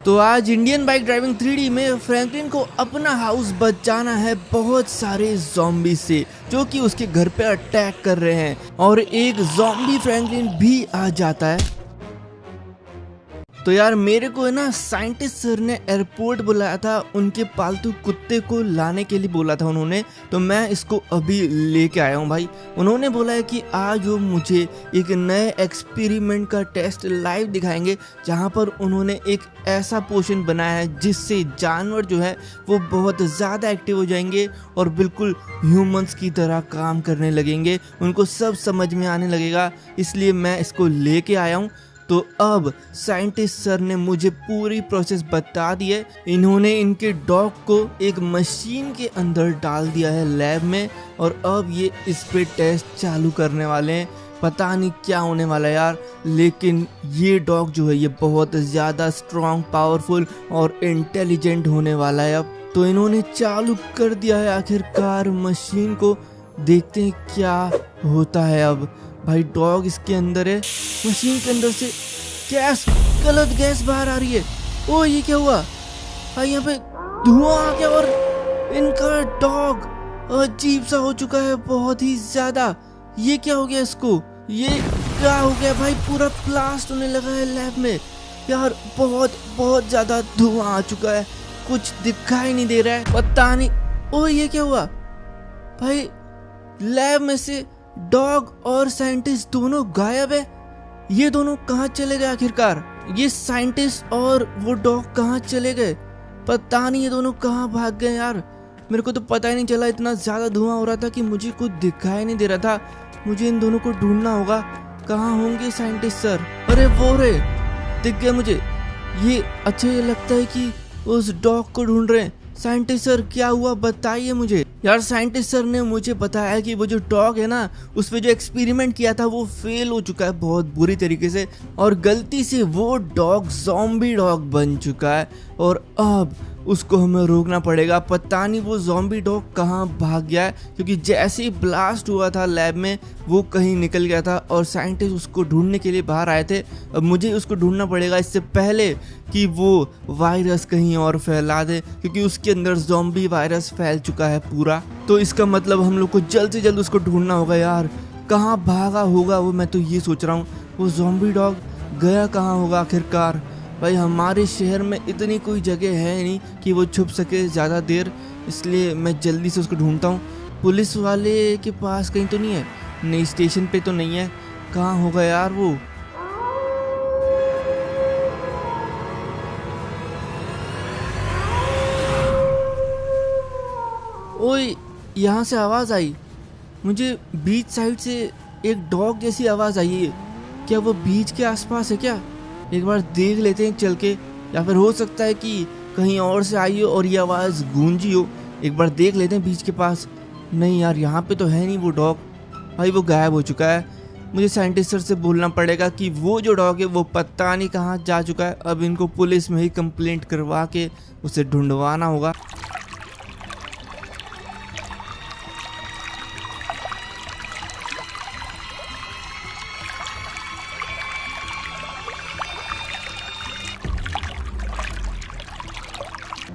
तो आज Indian bike driving 3D में फ्रैंकलिन को अपना हाउस बचाना है बहुत सारे ज़ॉम्बी से जो कि उसके घर पे अटैक कर रहे हैं और एक ज़ॉम्बी फ्रैंकलिन भी आ जाता है। तो यार मेरे को है ना साइंटिस्ट सर ने एयरपोर्ट बुलाया था, उनके पालतू कुत्ते को लाने के लिए बोला था उन्होंने, तो मैं इसको अभी लेके आया हूँ भाई। उन्होंने बोला है कि आज वो मुझे एक नए एक्सपेरिमेंट का टेस्ट लाइव दिखाएंगे जहाँ पर उन्होंने एक ऐसा पोशन बनाया है जिससे जानवर जो है वो बहुत ज़्यादा एक्टिव हो जाएंगे और बिल्कुल ह्यूमंस की तरह काम करने लगेंगे, उनको सब समझ में आने लगेगा, इसलिए मैं इसको लेके आया हूँ। तो अब साइंटिस्ट सर ने मुझे पूरी प्रोसेस बता दी है। इन्होंने इनके डॉग को एक मशीन के अंदर डाल दिया है लैब में और अब ये इस पे टेस्ट चालू करने वाले हैं। पता नहीं क्या होने वाला है यार, लेकिन ये डॉग जो है ये बहुत ज़्यादा स्ट्रॉन्ग, पावरफुल और इंटेलिजेंट होने वाला है। अब तो इन्होंने चालू कर दिया है आखिरकार मशीन को, देखते हैं क्या होता है। अब भाई डॉग इसके अंदर है, मशीन के अंदर से गैस, गलत गैस बाहर आ रही है। ओ ये क्या हुआ भाई, यहाँ पे धुआं आ गया और इनका डॉग अजीब सा हो चुका है बहुत ही ज्यादा। ये क्या हो गया इसको, ये क्या हो गया भाई, पूरा ब्लास्ट होने लगा है लैब में यार, बहुत ज्यादा धुआं आ चुका है, कुछ दिखाई नहीं दे रहा है, पता नहीं। ओ ये क्या हुआ भाई, लैब में से डॉग और साइंटिस्ट दोनों गायब है। ये दोनों कहाँ चले गए आखिरकार, ये साइंटिस्ट और वो डॉग कहाँ चले गए, पता नहीं ये दोनों कहाँ भाग गए यार। मेरे को तो पता ही नहीं चला, इतना ज्यादा धुआं हो रहा था कि मुझे कुछ दिखाई नहीं दे रहा था। मुझे इन दोनों को ढूंढना होगा, कहाँ होंगे साइंटिस्ट सर। अरे वो रे, दिख गए मुझे ये। अच्छा ये लगता है कि उस डॉग को ढूंढ रहे हैं। साइंटिस्ट सर क्या हुआ बताइए मुझे। यार साइंटिस्ट सर ने मुझे बताया कि वो जो डॉग है ना, उस पे जो एक्सपेरिमेंट किया था वो फेल हो चुका है बहुत बुरी तरीके से और गलती से वो डॉग ज़ॉम्बी डॉग बन चुका है और अब उसको हमें रोकना पड़ेगा। पता नहीं वो ज़ॉम्बी डॉग कहाँ भाग गया है, क्योंकि जैसे ही ब्लास्ट हुआ था लैब में वो कहीं निकल गया था और साइंटिस्ट उसको ढूंढने के लिए बाहर आए थे। अब मुझे उसको ढूंढना पड़ेगा इससे पहले कि वो वायरस कहीं और फैला दे, क्योंकि उसके अंदर ज़ॉम्बी वायरस फैल चुका है पूरा। तो इसका मतलब हम लोग को जल्द से जल्द उसको ढूंढना होगा यार, कहाँ भागा होगा वो, मैं तो ये सोच रहा हूँ वो ज़ॉम्बी डॉग गया कहाँ होगा आखिरकार। भाई हमारे शहर में इतनी कोई जगह है नहीं कि वो छुप सके ज़्यादा देर, इसलिए मैं जल्दी से उसको ढूंढता हूँ। पुलिस वाले के पास कहीं तो नहीं है, नहीं स्टेशन पे तो नहीं है, कहाँ होगा यार वो। ओए यहाँ से आवाज़ आई मुझे, बीच साइड से एक डॉग जैसी आवाज़ आई है। क्या वो बीच के आसपास है क्या, एक बार देख लेते हैं चल के, या फिर हो सकता है कि कहीं और से आई हो और ये आवाज़ गूंजी हो। एक बार देख लेते हैं बीच के पास। नहीं यार यहाँ पे तो है नहीं वो डॉग, भाई वो गायब हो चुका है। मुझे साइंटिस्ट सर से बोलना पड़ेगा कि वो जो डॉग है वो पता नहीं कहाँ जा चुका है। अब इनको पुलिस में ही कंप्लेंट करवा के उसे ढूंढवाना होगा।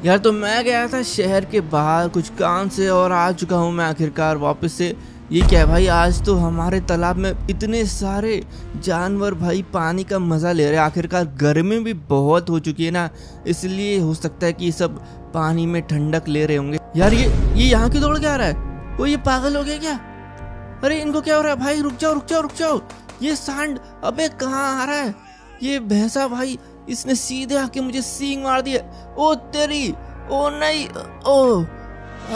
यार तो मैं गया था शहर के बाहर कुछ काम से और आ चुका हूँ मैं आखिरकार वापस से। ये क्या है भाई, आज तो हमारे तालाब में इतने सारे जानवर भाई पानी का मज़ा ले रहे हैं। आखिरकार गर्मी भी बहुत हो चुकी है ना, इसलिए हो सकता है कि सब पानी में ठंडक ले रहे होंगे। यार ये यहाँ की दौड़ के आ रहा है, वो ये पागल हो गया क्या। अरे इनको क्या हो रहा है भाई, रुक जाओ रुक जाओ रुक जाओ। ये सांड अबे कहाँ आ रहा है, ये भैंसा भाई, इसने सीधे आके मुझे सींग मार दिया। ओ तेरी, ओ नहीं, ओ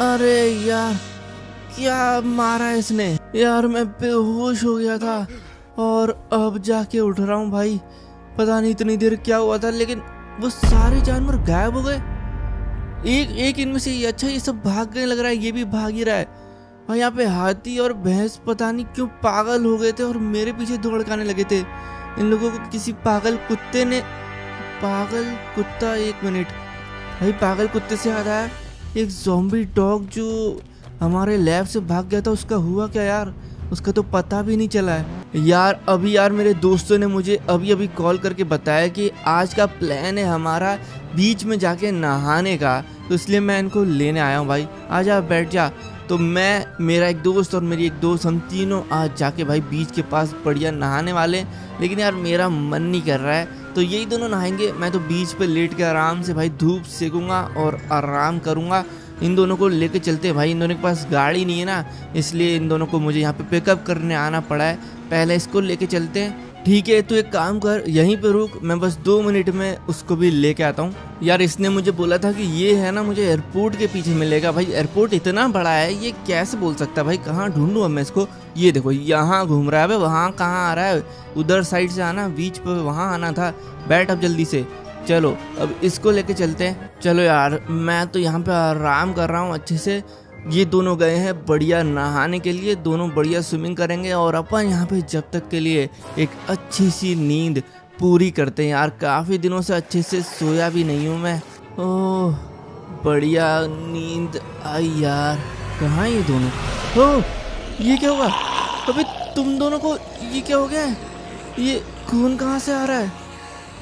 अरे यार क्या मारा है इसने यार, मैं बेहोश हो गया था और अब जाके उठ रहा हूँ भाई। पता नहीं इतनी देर क्या हुआ था, लेकिन वो सारे जानवर गायब हो गए। एक इनमें से अच्छा ये सब भाग गए लग रहा है, ये भी भाग ही रहा है भाई। यहाँ पे हाथी और भैंस पता नहीं क्यों पागल हो गए थे और मेरे पीछे दौड़ के आने लगे थे। इन लोगों को किसी पागल कुत्ते ने, पागल कुत्ता, एक मिनट भाई, पागल कुत्ते से याद आया, एक ज़ॉम्बी डॉग जो हमारे लैब से भाग गया था उसका हुआ क्या यार, उसका तो पता भी नहीं चला है। यार अभी यार मेरे दोस्तों ने मुझे अभी अभी कॉल करके बताया कि आज का प्लान है हमारा बीच में जाके नहाने का, तो इसलिए मैं इनको लेने आया हूँ भाई। आजा बैठ जा। तो मैं, मेरा एक दोस्त और मेरी एक दोस्त, हम तीनों आज जाके भाई बीच के पास बढ़िया नहाने वाले हैं। लेकिन यार मेरा मन नहीं कर रहा है, तो यही दोनों नहाएंगे। मैं तो बीच पे लेट के आराम से भाई धूप सेकूंगा और आराम करूंगा। इन दोनों को लेके चलते हैं भाई। इन दोनों के पास गाड़ी नहीं है ना, इसलिए इन दोनों को मुझे यहाँ पे पिकअप करने आना पड़ा है। पहले इसको लेके चलते हैं। ठीक है, तू एक काम कर, यहीं पे रुक, मैं बस 2 मिनट में उसको भी लेके आता हूँ। यार इसने मुझे बोला था कि ये है ना मुझे एयरपोर्ट के पीछे मिलेगा। भाई एयरपोर्ट इतना बड़ा है, ये कैसे बोल सकता है भाई? कहाँ ढूंढूं अब मैं इसको? ये देखो यहाँ घूम रहा है। वहाँ कहाँ आ रहा है? उधर साइड से आना, बीच पे वहाँ आना था। बैठ अब जल्दी से। चलो अब इसको लेके चलते हैं। चलो यार मैं तो यहाँ पे आराम कर रहा हूँ अच्छे से। ये दोनों गए हैं बढ़िया नहाने के लिए, दोनों बढ़िया स्विमिंग करेंगे और अपन यहाँ पे जब तक के लिए एक अच्छी सी नींद पूरी करते हैं। यार काफ़ी दिनों से अच्छे से सोया भी नहीं हूँ मैं। ओह बढ़िया नींद आई यार। कहाँ ये दोनों? ओह ये क्या हुआ? अबे तुम दोनों को ये क्या हो गया है? ये खून कहाँ से आ रहा है?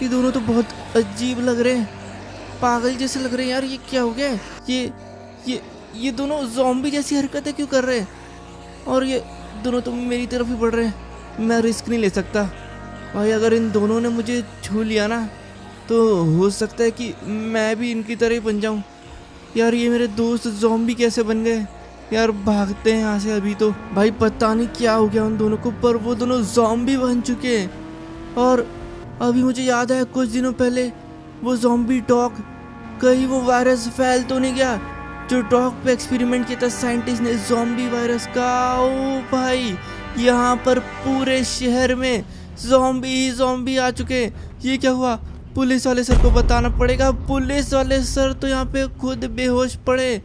ये दोनों तो बहुत अजीब लग रहे हैं, पागल जैसे लग रहे हैं यार। ये क्या हो गया है? ये दोनों ज़ॉम्बी जैसी हरकतें क्यों कर रहे हैं? और ये दोनों तो मेरी तरफ ही बढ़ रहे हैं। मैं रिस्क नहीं ले सकता भाई। अगर इन दोनों ने मुझे छू लिया ना, तो हो सकता है कि मैं भी इनकी तरह ही बन जाऊं। यार ये मेरे दोस्त ज़ॉम्बी कैसे बन गए? यार भागते हैं यहाँ से अभी तो। भाई पता नहीं क्या हो गया उन दोनों को, पर वो दोनों ज़ॉम्बी बन चुके हैं। और अभी मुझे याद है कुछ दिनों पहले वो ज़ॉम्बी डॉग, कहीं वो वायरस फैल तो नहीं गया जो डॉग पे एक्सपेरिमेंट किया था साइंटिस्ट ने, ज़ॉम्बी वायरस का? ओ भाई यहाँ पर पूरे शहर में ज़ॉम्बी ही ज़ॉम्बी आ चुके हैं। ये क्या हुआ? पुलिस वाले सर को बताना पड़ेगा। पुलिस वाले सर तो यहाँ पे खुद बेहोश पड़े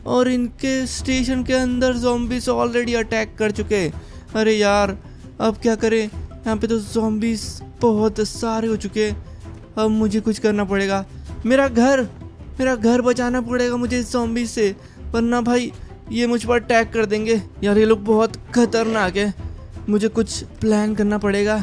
और इनके स्टेशन के अंदर ज़ॉम्बीज ऑलरेडी अटैक कर चुके हैं। अरे यार अब क्या करें? यहाँ पे तो ज़ॉम्बीज बहुत सारे हो चुके हैं। अब मुझे कुछ करना पड़ेगा। मेरा घर बचाना पड़ेगा मुझे इस ज़ॉम्बी से, वरना भाई ये मुझ पर अटैक कर देंगे। यार ये लोग बहुत खतरनाक है, मुझे कुछ प्लान करना पड़ेगा।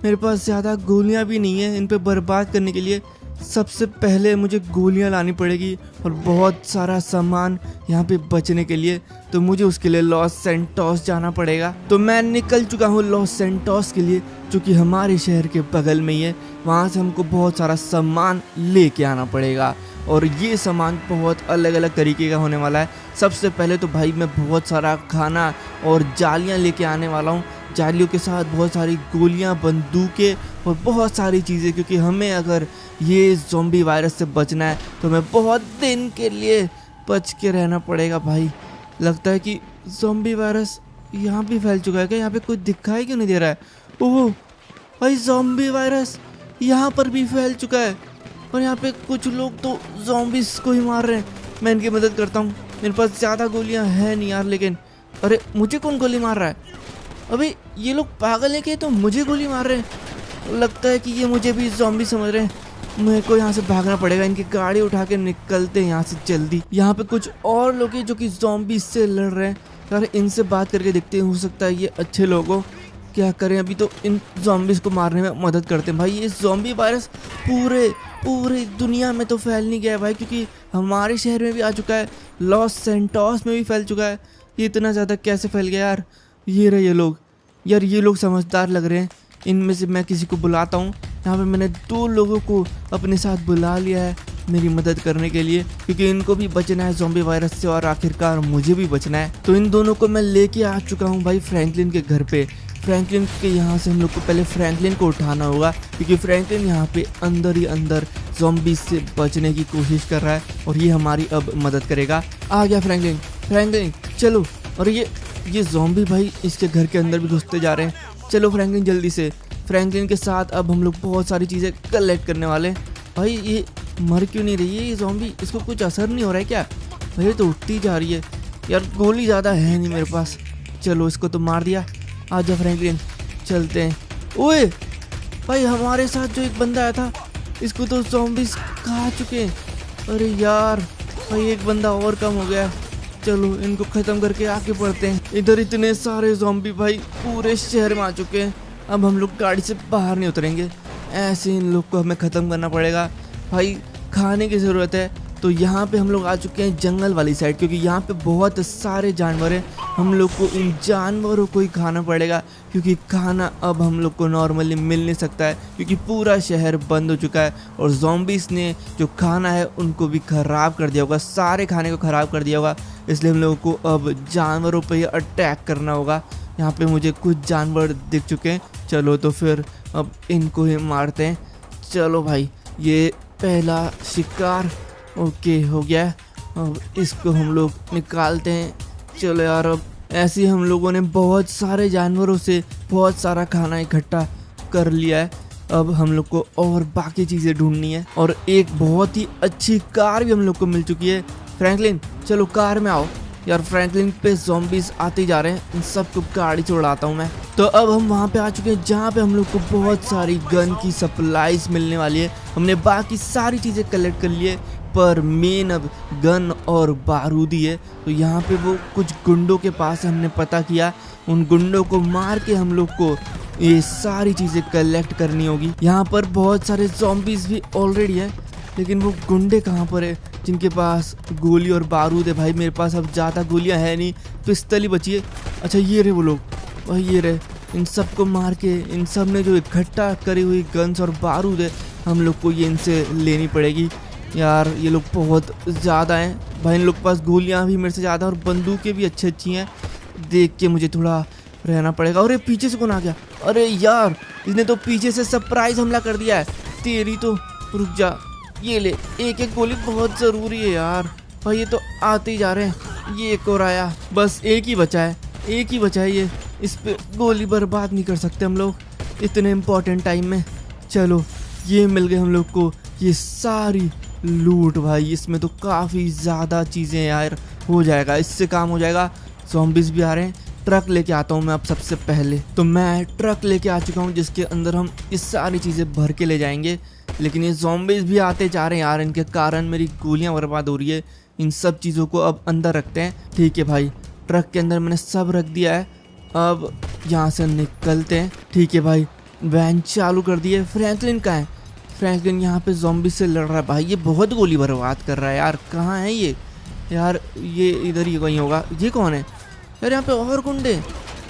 मेरे पास ज़्यादा गोलियां भी नहीं है इन पे बर्बाद करने के लिए। सबसे पहले मुझे गोलियां लानी पड़ेगी और बहुत सारा सामान यहाँ पे बचने के लिए। तो मुझे उसके लिए लॉस सैंटोस जाना पड़ेगा। तो मैं निकल चुका हूँ लॉस सैंटोस के लिए, जो कि हमारे शहर के बगल में ही है। वहाँ से हमको बहुत सारा सामान लेके आना पड़ेगा और ये सामान बहुत अलग अलग तरीके का होने वाला है। सबसे पहले तो भाई मैं बहुत सारा खाना और जालियाँ लेके आने वाला हूँ। जालियों के साथ बहुत सारी गोलियाँ, बंदूकें और बहुत सारी चीज़ें, क्योंकि हमें अगर ये ज़ॉम्बी वायरस से बचना है तो हमें बहुत दिन के लिए बच के रहना पड़ेगा भाई। लगता है कि ज़ॉम्बी वायरस यहाँ भी फैल चुका है क्या? यहाँ पे कुछ दिखाई क्यों नहीं दे रहा है? ओह भाई ज़ॉम्बी वायरस यहाँ पर भी फैल चुका है और यहाँ पे कुछ लोग तो ज़ॉम्बीज़ को ही मार रहे हैं। मैं इनकी मदद करता हूँ। मेरे पास ज़्यादा गोलियाँ हैं नहीं यार, लेकिन अरे मुझे कौन गोली मार रहा है? अभी ये लोग पागल है कि तो मुझे गोली मार रहे हैं? लगता है कि ये मुझे भी ज़ॉम्बी समझ रहे हैं। मेरे को यहाँ से भागना पड़ेगा। इनकी गाड़ी उठा के निकलते हैं यहाँ से जल्दी। यहाँ पे कुछ और लोग हैं जो कि ज़ॉम्बी से लड़ रहे हैं। यार इनसे बात करके देखते हैं, हो सकता है ये अच्छे लोग हो। क्या करें, अभी तो इन ज़ॉम्बीज़ को मारने में मदद करते हैं भाई। ये ज़ॉम्बी वायरस पूरे दुनिया में तो फैल नहीं गया है भाई, क्योंकि हमारे शहर में भी आ चुका है, लॉस सैंटोस में भी फैल चुका है। ये इतना ज़्यादा कैसे फैल गया यार? ये रहे ये लोग। यार ये लोग समझदार लग रहे हैं। इनमें से मैं किसी को बुलाता हूँ। यहाँ पे मैंने 2 लोगों को अपने साथ बुला लिया है मेरी मदद करने के लिए, क्योंकि इनको भी बचना है ज़ॉम्बी वायरस से और आखिरकार मुझे भी बचना है। तो इन दोनों को मैं लेके आ चुका हूँ भाई फ्रैंकलिन के घर पे। फ्रैंकलिन के यहाँ से हम लोग को पहले फ्रैंकलिन को उठाना होगा, क्योंकि फ्रैंकलिन यहाँ पे अंदर ही अंदर ज़ॉम्बीज़ से बचने की कोशिश कर रहा है और ये हमारी अब मदद करेगा। आ गया फ्रैंकलिन चलो। और ये ज़ॉम्बी भाई इसके घर के अंदर भी घुसते जा रहे हैं। चलो फ्रैंकलिन जल्दी से। फ्रैंकलिन के साथ अब हम लोग बहुत सारी चीज़ें कलेक्ट करने वाले हैं। भाई ये मर क्यों नहीं रही है ये ज़ॉम्बी? इसको कुछ असर नहीं हो रहा है क्या? भाई तो उठती जा रही है यार। गोली ज़्यादा है नहीं मेरे पास। चलो इसको तो मार दिया। आजा फ्रैंकलिन चलते हैं। ओए भाई हमारे साथ जो एक बंदा आया था, इसको तो ज़ॉम्बीज़ खा चुके हैं। अरे यार भाई एक बंदा और कम हो गया। चलो इनको ख़त्म करके आगे बढ़ते हैं। इधर इतने सारे ज़ॉम्बी भाई पूरे शहर में आ चुके हैं। अब हम लोग गाड़ी से बाहर नहीं उतरेंगे, ऐसे इन लोग को हमें ख़त्म करना पड़ेगा। भाई खाने की ज़रूरत है, तो यहाँ पे हम लोग आ चुके हैं जंगल वाली साइड, क्योंकि यहाँ पे बहुत सारे जानवर हैं। हम लोग को इन जानवरों को ही खाना पड़ेगा, क्योंकि खाना अब हम लोग को नॉर्मली मिल नहीं सकता है, क्योंकि पूरा शहर बंद हो चुका है और ज़ॉम्बीज़ ने जो खाना है उनको भी ख़राब कर दिया होगा, सारे खाने को ख़राब कर दिया होगा। इसलिए हम लोगों को अब जानवरों पर ही अटैक करना होगा। यहाँ पे मुझे कुछ जानवर दिख चुके हैं, चलो तो फिर अब इनको ही मारते हैं। चलो भाई, ये पहला शिकार ओके हो गया है। अब इसको हम लोग निकालते हैं। चलो यार, अब ऐसे ही हम लोगों ने बहुत सारे जानवरों से बहुत सारा खाना इकट्ठा कर लिया है। अब हम लोग को और बाकी चीज़ें ढूंढनी है, और एक बहुत ही अच्छी कार भी हम लोग को मिल चुकी है। फ्रैंकलिन चलो कार में आओ। यार फ्रैंकलिन पे ज़ॉम्बीज़ आते जा रहे हैं, इन सबको गाड़ी से उड़ाता हूँ मैं। तो अब हम वहाँ पे आ चुके हैं जहाँ पे हम लोग को बहुत सारी गन की सप्लाईज मिलने वाली है। हमने बाकी सारी चीज़ें कलेक्ट कर लिए, पर मेन अब गन और बारूदी है। तो यहाँ पे वो कुछ गुंडों के पास हमने पता किया, उन गुंडों को मार के हम लोग को ये सारी चीज़ें कलेक्ट करनी होगी। यहाँ पर बहुत सारे ज़ॉम्बीज़ भी ऑलरेडी है, लेकिन वो गुंडे कहाँ पर है जिनके पास गोली और बारूद है। भाई मेरे पास अब ज़्यादा गोलियाँ है नहीं, पिस्तल ही बची है। अच्छा ये रहे वो लोग, वही ये रहे। इन सबको मार के इन सब ने जो इकट्ठा करी हुई गन्स और बारूद है, हम लोग को ये इनसे लेनी पड़ेगी। यार ये लोग बहुत ज़्यादा हैं भाई, इन लोग के पास गोलियाँ भी मेरे से ज़्यादा और बंदूकें भी अच्छी अच्छी हैं। देख के मुझे थोड़ा रहना पड़ेगा। और ये पीछे से कौन आ गया? अरे यार, इसने तो पीछे से सरप्राइज हमला कर दिया है। तेरी तो, रुक जा, ये ले, एक एक गोली बहुत ज़रूरी है यार। भाई ये तो आते ही जा रहे हैं। ये एक और आया, बस एक ही बचा है, एक ही बचा है ये। इस पे गोली बर्बाद नहीं कर सकते हम लोग इतने इम्पोर्टेंट टाइम में। चलो ये मिल गए हम लोग को ये सारी लूट। भाई इसमें तो काफ़ी ज़्यादा चीज़ें यार, हो जाएगा, इससे काम हो जाएगा। ज़ॉम्बीज़ भी आ रहे हैं। ट्रक लेके आता हूँ मैं अब सबसे पहले। तो मैं ट्रक लेके आ चुका हूँ जिसके अंदर हम ये सारी चीज़ें भर के ले जाएंगे। लेकिन ये ज़ॉम्बीज़ भी आते जा रहे हैं यार, इनके कारण मेरी गोलियाँ बर्बाद हो रही है। इन सब चीज़ों को अब अंदर रखते हैं। ठीक है भाई, ट्रक के अंदर मैंने सब रख दिया है। अब यहाँ से निकलते हैं। ठीक है भाई, वैन चालू कर दी है। फ्रैंकलिन कहाँ है? फ्रैंकलिन यहाँ पे ज़ॉम्बी से लड़ रहा है। भाई ये बहुत गोली बर्बाद कर रहा है यार। कहाँ है ये? यार ये इधर ही कहीं होगा। ये कौन है यार? यहाँ पे और गुंडे।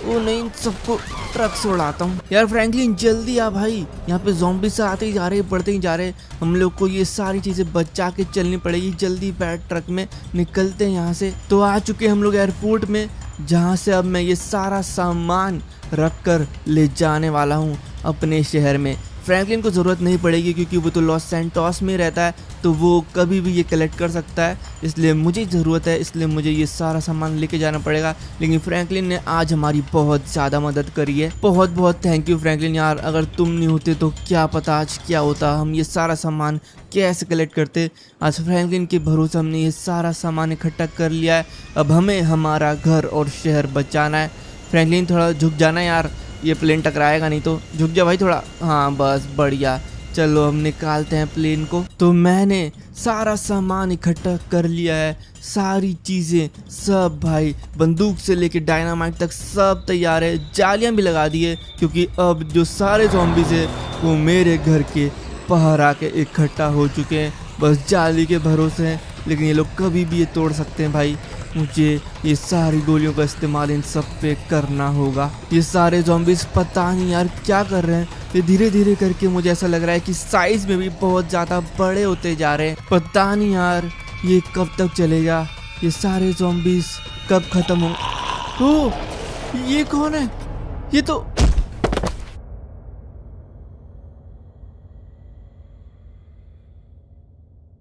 ओ नहीं, सबको ट्रक से उड़ाता हूँ। यार फ्रैंकलिन जल्दी आ भाई, यहाँ पे ज़ॉम्बी से आते ही जा रहे, बढ़ते ही जा रहे। हम लोग को ये सारी चीज़ें बचा के चलनी पड़ेगी। जल्दी बैठ, ट्रक में निकलते हैं यहाँ से। तो आ चुके हम लोग एयरपोर्ट में, जहाँ से अब मैं ये सारा सामान रख कर ले जाने वाला हूँ अपने शहर में। फ्रैंकलिन को ज़रूरत नहीं पड़ेगी क्योंकि वो तो लॉस सैंटोस में रहता है, तो वो कभी भी ये कलेक्ट कर सकता है। इसलिए मुझे ज़रूरत है, इसलिए मुझे ये सारा सामान लेके जाना पड़ेगा। लेकिन फ्रैंकलिन ने आज हमारी बहुत ज़्यादा मदद करी है। बहुत बहुत थैंक यू फ्रैंकलिन यार, अगर तुम नहीं होते तो क्या पता आज क्या होता, हम ये सारा सामान कैसे कलेक्ट करते। आज फ्रैंकलिन के भरोसे हमने ये सारा सामान इकट्ठा कर लिया है। अब हमें हमारा घर और शहर बचाना है। फ्रैंकलिन थोड़ा झुक जाना यार, ये प्लेन टकराएगा नहीं तो। झुक जा भाई थोड़ा, हाँ बस बढ़िया। चलो हम निकालते हैं प्लेन को। तो मैंने सारा सामान इकट्ठा कर लिया है, सारी चीज़ें सब भाई, बंदूक से लेके डायनामाइट तक सब तैयार है। जालियां भी लगा दी है क्योंकि अब जो सारे ज़ॉम्बीज़ है वो मेरे घर के बाहर आके इकट्ठा हो चुके हैं। बस जाली के भरोसे हैं, लेकिन ये लोग कभी भी ये तोड़ सकते हैं। भाई मुझे ये सारी गोलियों का इस्तेमाल इन सब पे करना होगा। ये सारे ज़ॉम्बीज़ पता नहीं यार क्या कर रहे हैं, ये धीरे धीरे करके मुझे ऐसा लग रहा है कि साइज़ में भी बहुत ज़्यादा बड़े होते जा रहे हैं। पता नहीं यार ये कब तक चलेगा, ये सारे ज़ॉम्बीज़ कब ख़त्म होंगे। ओह ये कौन है? ये तो